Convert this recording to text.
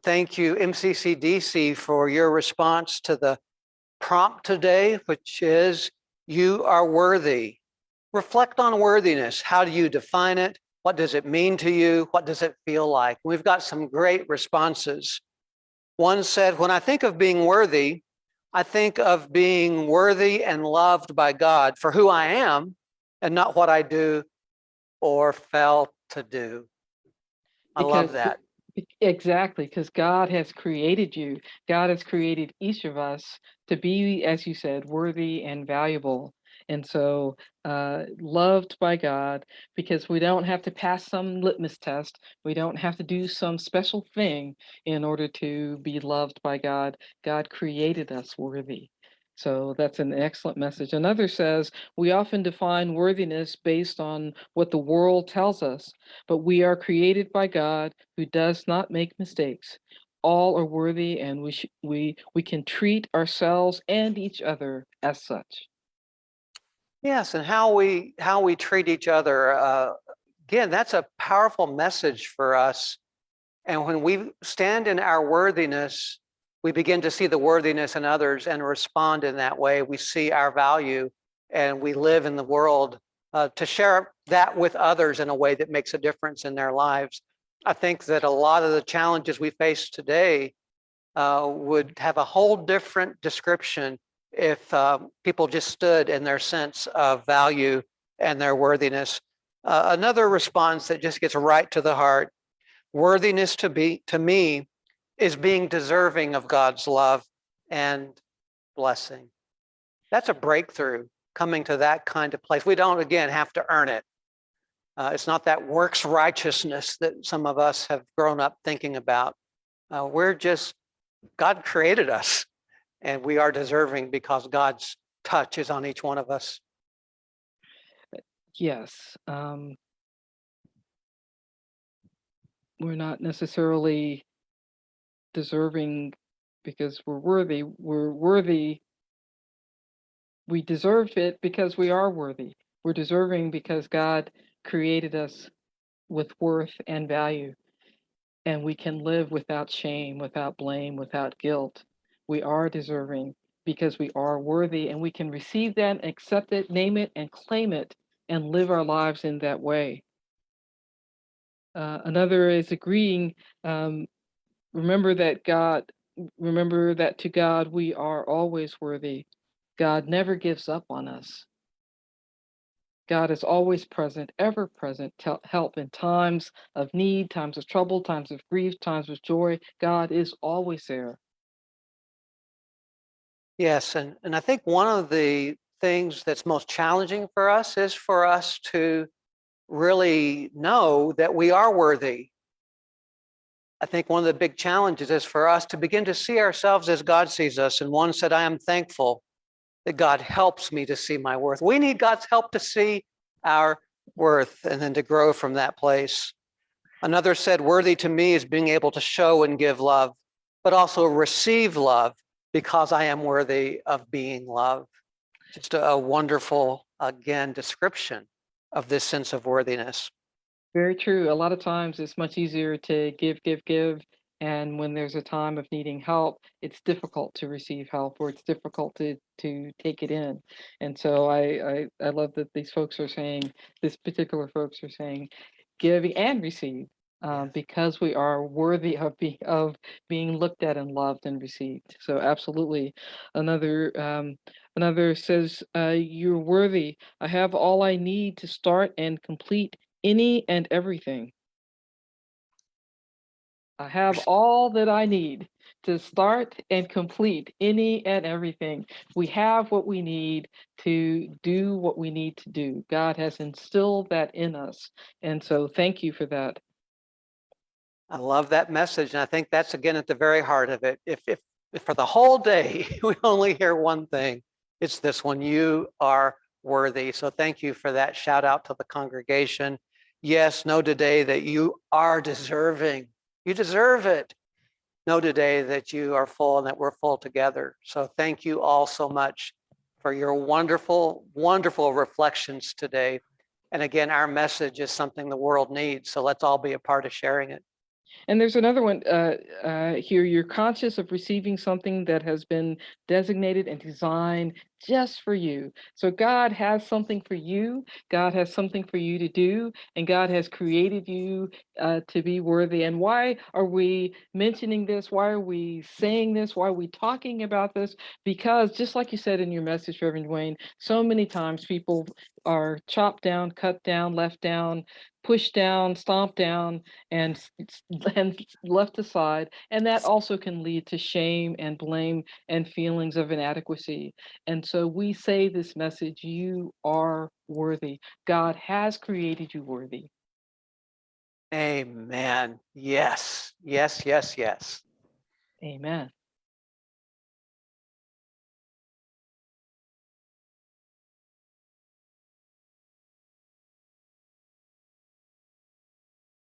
thank you, MCCDC, for your response to the prompt today, which is, you are worthy. Reflect on worthiness. How do you define it? What does it mean to you? What does it feel like? We've got some great responses. One said, when I think of being worthy, I think of being worthy and loved by God for who I am and not what I do or fail to do. I love that. Exactly, because God has created you. God has created each of us to be, as you said, worthy and valuable. And so loved by God, because we don't have to pass some litmus test. We don't have to do some special thing in order to be loved by God. God created us worthy. So that's an excellent message. Another says, we often define worthiness based on what the world tells us, but we are created by God who does not make mistakes. All are worthy, and we can treat ourselves and each other as such. Yes, and how we treat each other. Again, that's a powerful message for us. And when we stand in our worthiness, we begin to see the worthiness in others and respond in that way. We see our value, and we live in the world to share that with others in a way that makes a difference in their lives. I think that a lot of the challenges we face today would have a whole different description if people just stood in their sense of value and their worthiness. Another response that just gets right to the heart: worthiness to me is being deserving of God's love and blessing. That's a breakthrough, coming to that kind of place. We don't, again, have to earn it. It's not that works righteousness that some of us have grown up thinking about. God created us, and we are deserving because God's touch is on each one of us. Yes. We're not necessarily deserving because we're worthy. We're worthy. We deserve it because we are worthy. We're deserving because God created us with worth and value, and we can live without shame, without blame, without guilt. We are deserving because we are worthy, and we can receive that, accept it, name it, and claim it, and live our lives in that way. Another is agreeing. Remember that to God we are always worthy. God never gives up on us. God is always present, ever present, to help in times of need, times of trouble, times of grief, times of joy. God is always there. Yes, and I think one of the things that's most challenging for us is for us to really know that we are worthy. I think one of the big challenges is for us to begin to see ourselves as God sees us. And one said, I am thankful that God helps me to see my worth. We need God's help to see our worth and then to grow from that place. Another said, worthy to me is being able to show and give love, but also receive love because I am worthy of being loved. Just a wonderful, again, description of this sense of worthiness. Very true. A lot of times it's much easier to give. And when there's a time of needing help, it's difficult to receive help, or it's difficult to take it in. And so I love that these folks are saying, this particular folks are saying, give and receive, because we are worthy of being looked at and loved and received. So absolutely. Another says, you're worthy. I have all I need to start and complete any and everything. I have all that I need to start and complete any and everything. We have what we need to do what we need to do. God has instilled that in us. And so thank you for that. I love that message. And I think that's, again, at the very heart of it. If for the whole day we only hear one thing, it's this one: you are worthy. So thank you for that. Shout out to the congregation. Yes, know today that you are deserving. You deserve it. Know today that you are full and that we're full together. So thank you all so much for your wonderful, wonderful reflections today. And again, our message is something the world needs. So let's all be a part of sharing it. And there's another one here. You're conscious of receiving something that has been designated and designed just for you. So God has something for you. God has something for you to do, and God has created you to be worthy. And why are we mentioning this? Why are we saying this? Why are we talking about this? Because just like you said in your message, Reverend Dwayne, so many times people are chopped down, cut down, left down, pushed down, stomped down, and and left aside, and that also can lead to shame and blame and feelings of inadequacy. And so we say this message: you are worthy. God has created you worthy. Amen. Yes, yes, yes, yes. Amen.